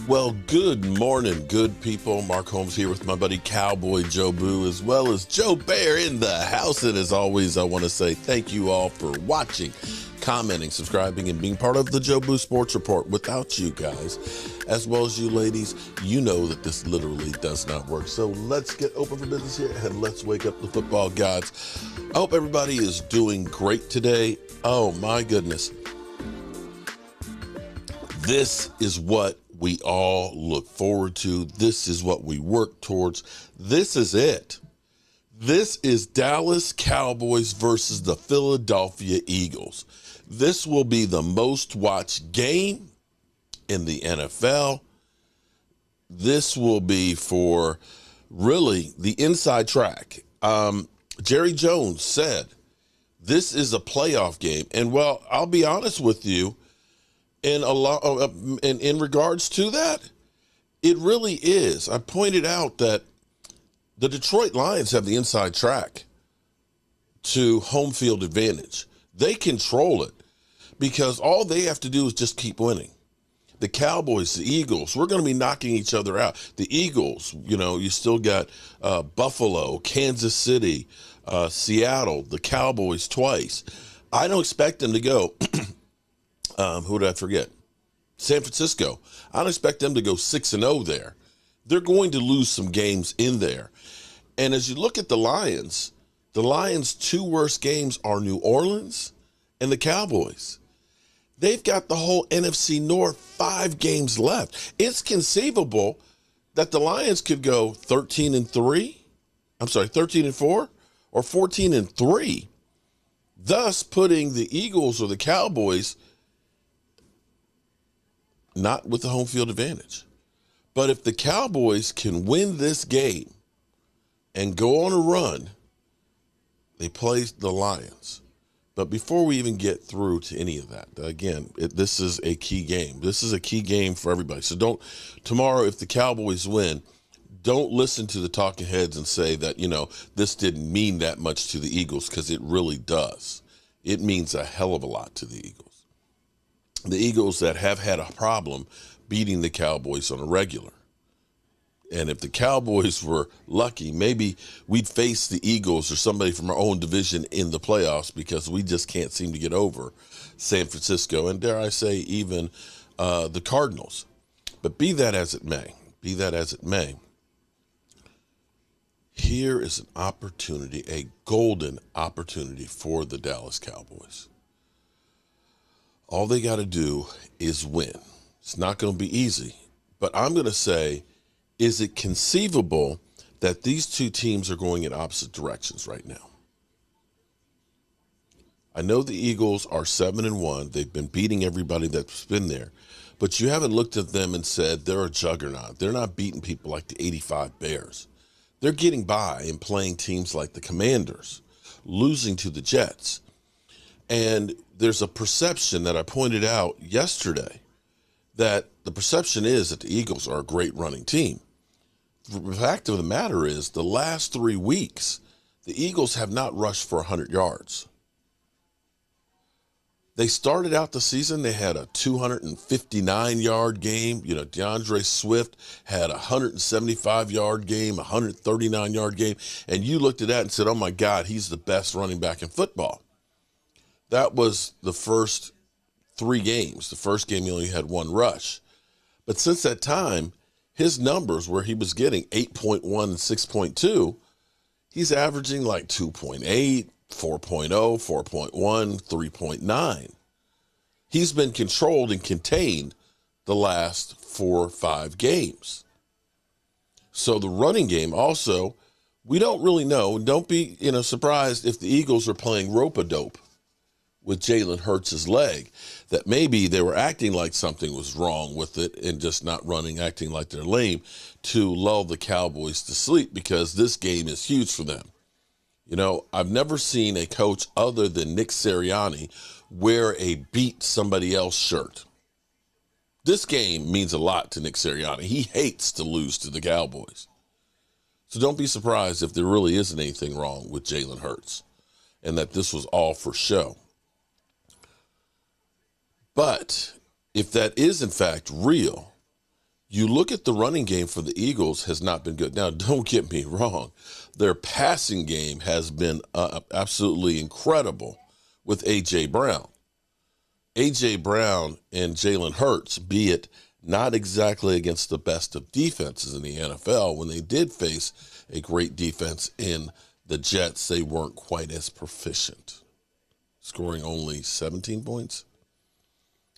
Well, good morning, good people. Mark Holmes here with my buddy Cowboy Joe Boo, as well as Joe Bear in the house. And as always, I want to say thank you all for watching, commenting, subscribing, and being part of the Joe Boo Sports Report. Without you guys, as well as you ladies, you know that this literally does not work. So let's get open for business here and let's wake up the football gods. I hope everybody is doing great today. Oh my goodness. This is what we all look forward to. This is what we work towards. This is it. This is Dallas Cowboys versus the Philadelphia Eagles. This will be the most watched game in the NFL. This will be for really the inside track. Jerry Jones said this is a playoff game. And well, I'll be honest with you, in regards to that, it really is. I pointed out that the Detroit Lions have the inside track to home field advantage. They control it because all they have to do is just keep winning. The Cowboys, the Eagles, we're going to be knocking each other out. The Eagles, you still got Buffalo, Kansas City, Seattle, the Cowboys twice. I don't expect them to go. Who did I forget? San Francisco. I don't expect them to go 6-0 there. They're going to lose some games in there. And as you look at the Lions' two worst games are New Orleans and the Cowboys. They've got the whole NFC North 5 games left. It's conceivable that the Lions could go 13-4 or 14-3, thus putting the Eagles or the Cowboys not with the home field advantage. But if the Cowboys can win this game and go on a run, they play the Lions. But before we even get through to any of that, again, this is a key game. This is a key game for everybody. So tomorrow, if the Cowboys win, don't listen to the talking heads and say that, this didn't mean that much to the Eagles, because it really does. It means a hell of a lot to the Eagles. The Eagles that have had a problem beating the Cowboys on a regular. And if the Cowboys were lucky, maybe we'd face the Eagles or somebody from our own division in the playoffs, because we just can't seem to get over San Francisco and, dare I say, even the Cardinals. But be that as it may, here is an opportunity, a golden opportunity for the Dallas Cowboys. All they got to do is win. It's not going to be easy, but I'm going to say, is it conceivable that these two teams are going in opposite directions right now? I know the Eagles are 7-1. They've been beating everybody that's been there, but you haven't looked at them and said they're a juggernaut. They're not beating people like the 85 Bears. They're getting by and playing teams like the Commanders, losing to the Jets. And there's a perception that I pointed out yesterday, that the perception is that the Eagles are a great running team. The fact of the matter is, the last 3 weeks, the Eagles have not rushed for 100 yards. They started out the season, they had a 259-yard game. DeAndre Swift had a 175-yard game, a 139-yard game. And you looked at that and said, oh, my God, he's the best running back in football. That was the first 3 games. The first game, he only had 1 rush. But since that time, his numbers where he was getting 8.1 and 6.2, he's averaging like 2.8, 4.0, 4.1, 3.9. He's been controlled and contained the last 4 or 5 games. So the running game also, we don't really know. Don't be surprised if the Eagles are playing rope-a-dope with Jalen Hurts' leg, that maybe they were acting like something was wrong with it and just not running, acting like they're lame, to lull the Cowboys to sleep, because this game is huge for them. I've never seen a coach other than Nick Sirianni wear a beat somebody else shirt. This game means a lot to Nick Sirianni. He hates to lose to the Cowboys. So don't be surprised if there really isn't anything wrong with Jalen Hurts and that this was all for show. But if that is in fact real, You look at the running game for the Eagles has not been good. Now, don't get me wrong. Their passing game has been absolutely incredible with A.J. Brown. A.J. Brown and Jalen Hurts, be it not exactly against the best of defenses in the NFL, when they did face a great defense in the Jets, they weren't quite as proficient, scoring only 17 points.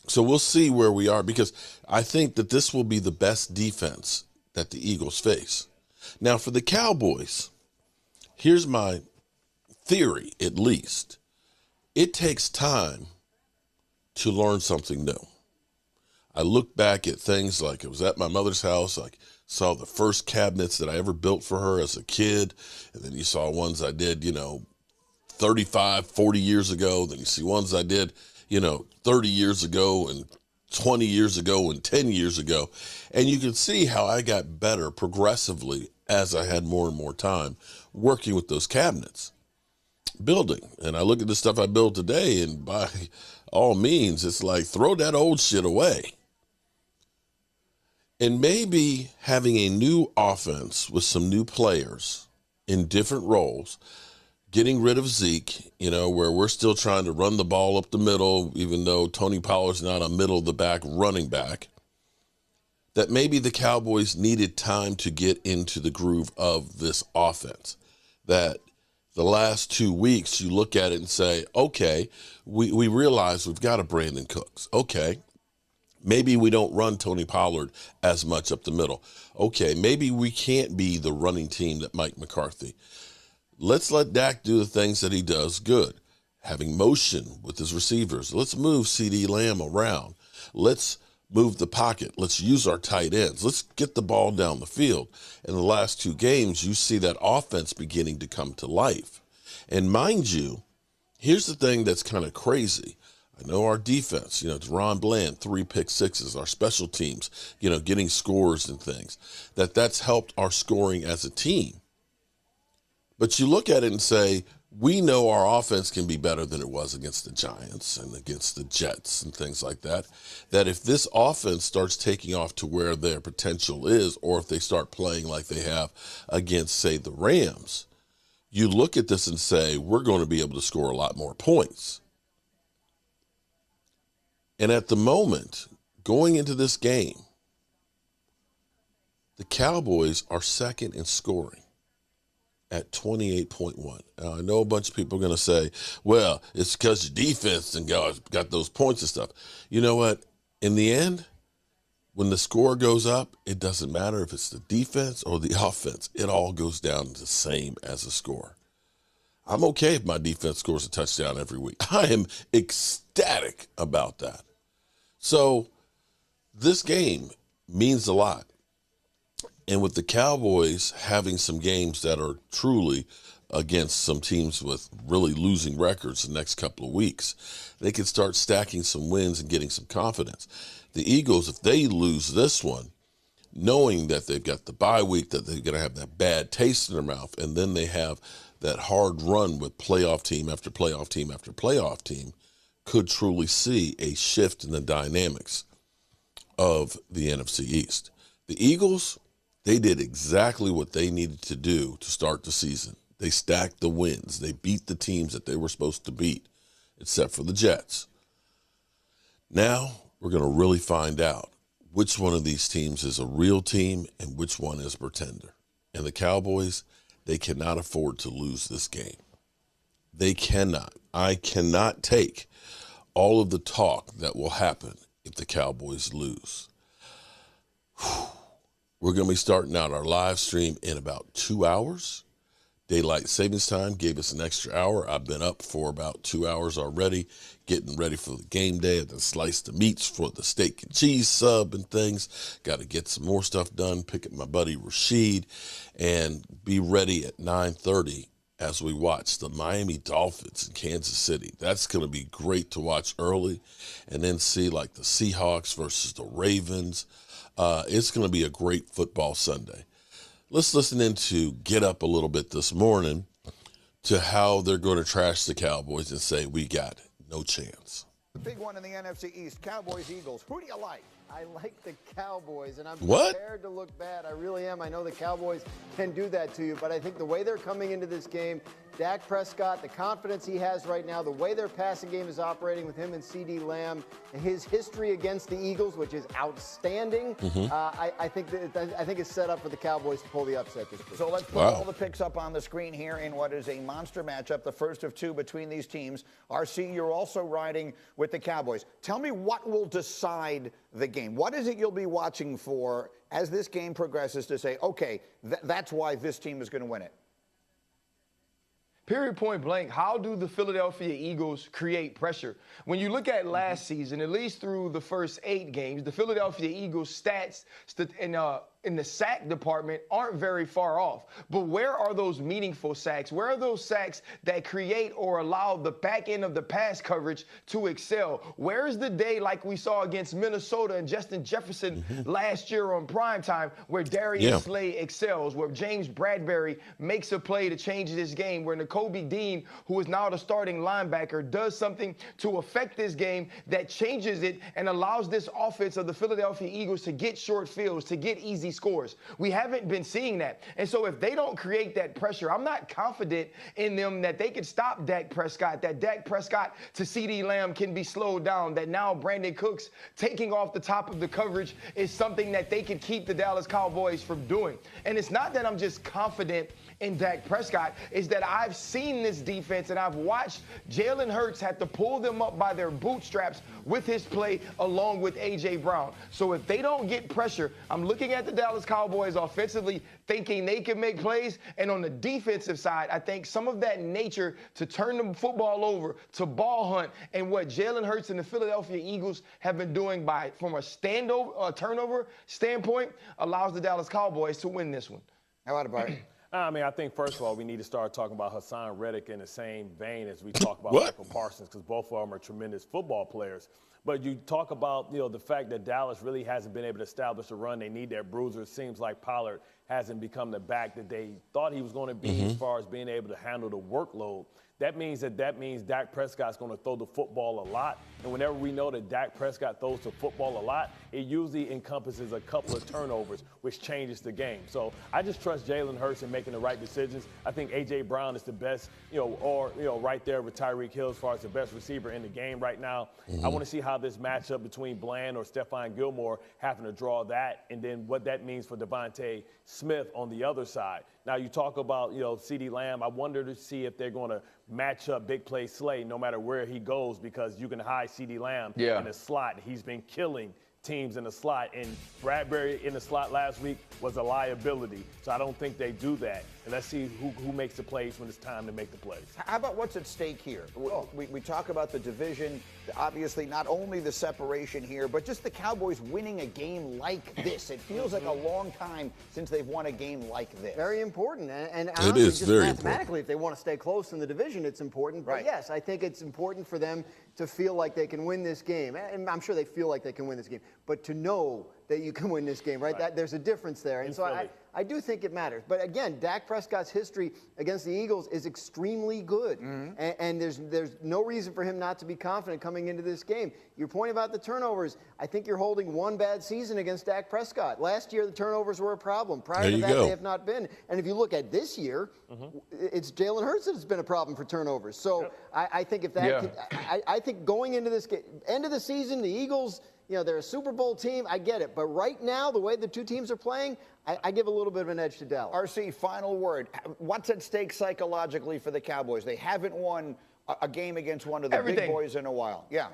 So we'll see where we are, because I think that this will be the best defense that the Eagles face. Now, for the Cowboys, here's my theory, at least. It takes time to learn something new. I look back at things like, it was at my mother's house, like saw the first cabinets that I ever built for her as a kid, and then you saw ones I did, 35, 40 years ago. Then you see ones I did, 30 years ago and 20 years ago and 10 years ago. And you can see how I got better progressively as I had more and more time working with those cabinets, building. And I look at the stuff I build today, and by all means, it's like, throw that old shit away. And maybe having a new offense with some new players in different roles, getting rid of Zeke, where we're still trying to run the ball up the middle, even though Tony Pollard's not a middle-of-the-back running back, that maybe the Cowboys needed time to get into the groove of this offense. That the last 2 weeks, you look at it and say, okay, we realize we've got a Brandon Cooks. Okay, maybe we don't run Tony Pollard as much up the middle. Okay, maybe we can't be the running team that Mike McCarthy. Let's let Dak do the things that he does good. Having motion with his receivers. Let's move CeeDee Lamb around. Let's move the pocket. Let's use our tight ends. Let's get the ball down the field. In the last 2 games, you see that offense beginning to come to life. And mind you, here's the thing that's kind of crazy. I know our defense, it's Ron Bland, 3 pick sixes, our special teams, getting scores and things, that's helped our scoring as a team. But you look at it and say, we know our offense can be better than it was against the Giants and against the Jets and things like that, that if this offense starts taking off to where their potential is, or if they start playing like they have against, say, the Rams, you look at this and say, we're going to be able to score a lot more points. And at the moment, going into this game, the Cowboys are second in scoring at 28.1. Now, I know a bunch of people are going to say, well, it's because your defense and got those points and stuff. You know what? In the end, when the score goes up, it doesn't matter if it's the defense or the offense. It all goes down to the same as a score. I'm okay if my defense scores a touchdown every week. I am ecstatic about that. So this game means a lot. And with the Cowboys having some games that are truly against some teams with really losing records the next couple of weeks, they can start stacking some wins and getting some confidence. The Eagles, if they lose this one, knowing that they've got the bye week, that they're going to have that bad taste in their mouth, and then they have that hard run with playoff team after playoff team after playoff team, could truly see a shift in the dynamics of the NFC East. The Eagles, they did exactly what they needed to do to start the season. They stacked the wins. They beat the teams that they were supposed to beat, except for the Jets. Now we're going to really find out which one of these teams is a real team and which one is a pretender. And the Cowboys, they cannot afford to lose this game. They cannot. I cannot take all of the talk that will happen if the Cowboys lose. We're going to be starting out our live stream in about 2 hours. Daylight savings time gave us an extra hour. I've been up for about 2 hours already, getting ready for the game day. I done sliced the meats for the steak and cheese sub and things. Got to get some more stuff done, pick up my buddy Rashid, and be ready at 9:30 as we watch the Miami Dolphins in Kansas City. That's going to be great to watch early, and then see like the Seahawks versus the Ravens. It's going to be a great football Sunday. Let's listen into Get Up a little bit this morning to how they're going to trash the Cowboys and say, we got no chance. The big one in the NFC East, Cowboys, Eagles. Who do you like? I like the Cowboys, and I'm prepared to look bad. I really am. I know the Cowboys can do that to you, but I think the way they're coming into this game, Dak Prescott, the confidence he has right now, the way their passing game is operating with him and CeeDee Lamb, his history against the Eagles, which is outstanding, I think it's set up for the Cowboys to pull the upset this week. So let's put all the picks up on the screen here in what is a monster matchup, the first of two between these teams. RC, you're also riding with the Cowboys. Tell me what will decide the game. What is it you'll be watching for as this game progresses to say, okay, that's why this team is going to win it? Period, point blank, how do the Philadelphia Eagles create pressure? When you look at last season, at least through the first 8 games, the Philadelphia Eagles stats in the sack department aren't very far off. But where are those meaningful sacks? Where are those sacks that create or allow the back end of the pass coverage to excel? Where's the day like we saw against Minnesota and Justin Jefferson last year on primetime where Darius Slay excels, where James Bradbury makes a play to change this game, where Nakobe Dean, who is now the starting linebacker, does something to affect this game that changes it and allows this offense of the Philadelphia Eagles to get short fields, to get easy scores. We haven't been seeing that. And so if they don't create that pressure, I'm not confident in them that they can stop Dak Prescott, that Dak Prescott to CeeDee Lamb can be slowed down, that now Brandon Cooks taking off the top of the coverage is something that they can keep the Dallas Cowboys from doing. And it's not that I'm just confident in Dak Prescott, is that I've seen this defense and I've watched Jalen Hurts have to pull them up by their bootstraps with his play along with A.J. Brown. So if they don't get pressure, I'm looking at the Dallas Cowboys offensively thinking they can make plays, and on the defensive side, I think some of that nature to turn the football over, to ball hunt, and what Jalen Hurts and the Philadelphia Eagles have been doing from a turnover standpoint allows the Dallas Cowboys to win this one. How about it, Bart? I mean, I think, first of all, we need to start talking about Hassan Reddick in the same vein as we talk about Michael Parsons, because both of them are tremendous football players. But you talk about, the fact that Dallas really hasn't been able to establish a run. They need that bruiser. It seems like Pollard hasn't become the back that they thought he was going to be as far as being able to handle the workload. That means Dak Prescott's going to throw the football a lot. And whenever we know that Dak Prescott throws the football a lot, it usually encompasses a couple of turnovers, which changes the game. So I just trust Jalen Hurts in making the right decisions. I think A.J. Brown is the best, right there with Tyreek Hill as far as the best receiver in the game right now. I want to see how this matchup between Bland or Stephon Gilmore having to draw that, and then what that means for Devontae Smith on the other side. Now, you talk about, CeeDee Lamb. I wonder to see if they're going to match up big play Slay no matter where he goes, because you can hide CeeDee Lamb in the slot. He's been killing teams in the slot, and Bradbury in the slot last week was a liability. So I don't think they do that. And let's see who makes the plays when it's time to make the plays. How about what's at stake here? We talk about the division, obviously not only the separation here, but just the Cowboys winning a game like this. It feels like a long time since they've won a game like this. Very important. And it is just very mathematically, important. if they want to stay close in the division, it's important. But yes, I think it's important for them to feel like they can win this game. And I'm sure they feel like they can win this game. But to know that you can win this game, right? There's a difference there. And so I do think it matters. But again, Dak Prescott's history against the Eagles is extremely good. And there's no reason for him not to be confident coming into this game. Your point about the turnovers, I think you're holding one bad season against Dak Prescott. Last year, the turnovers were a problem. Prior to that, they have not been. And if you look at this year, it's Jalen Hurts that's been a problem for turnovers. So I think if that I think going into this game, end of the season, the Eagles, they're a Super Bowl team. I get it. But right now, the way the two teams are playing, I give a little bit of an edge to Dallas. RC, final word. What's at stake psychologically for the Cowboys? They haven't won a game against one of the big boys in a while. Yeah.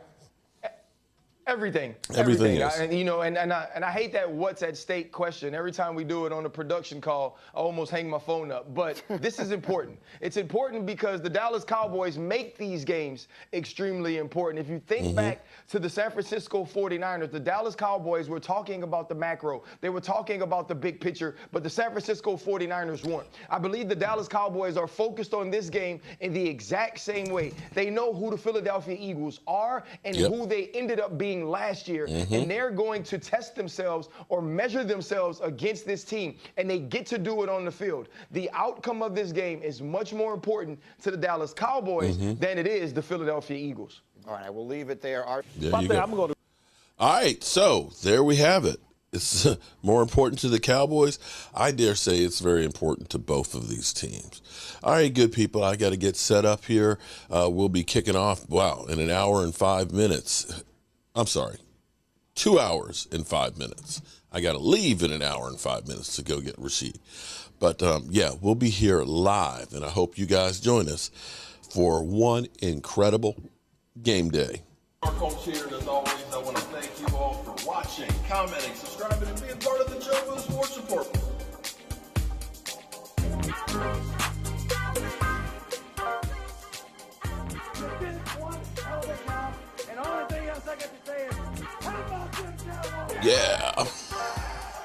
Everything. Everything. And I hate that what's at stake question. Every time we do it on a production call, I almost hang my phone up. But this is important. It's important because the Dallas Cowboys make these games extremely important. If you think back to the San Francisco 49ers, the Dallas Cowboys were talking about the macro. They were talking about the big picture, but the San Francisco 49ers weren't. I believe the Dallas Cowboys are focused on this game in the exact same way. They know who the Philadelphia Eagles are and who they ended up being last year, and they're going to test themselves or measure themselves against this team, and they get to do it on the field. The outcome of this game is much more important to the Dallas Cowboys than it is the Philadelphia Eagles. All right, we'll leave it there. All right, so there we have it. It's more important to the Cowboys. I dare say it's very important to both of these teams. All right, good people, I got to get set up here. We'll be kicking off, in an hour and 5 minutes. I'm sorry, 2 hours and 5 minutes. I got to leave in an hour and 5 minutes to go get Rashid. But, we'll be here live, and I hope you guys join us for one incredible game day. Our coach here, and as always, I want to thank you all for watching, commenting, subscribing, and being part of the Cowboys Sports Report. You did one hell of a job, and the only thing else I got to say is, how about them Cowboys? Yeah.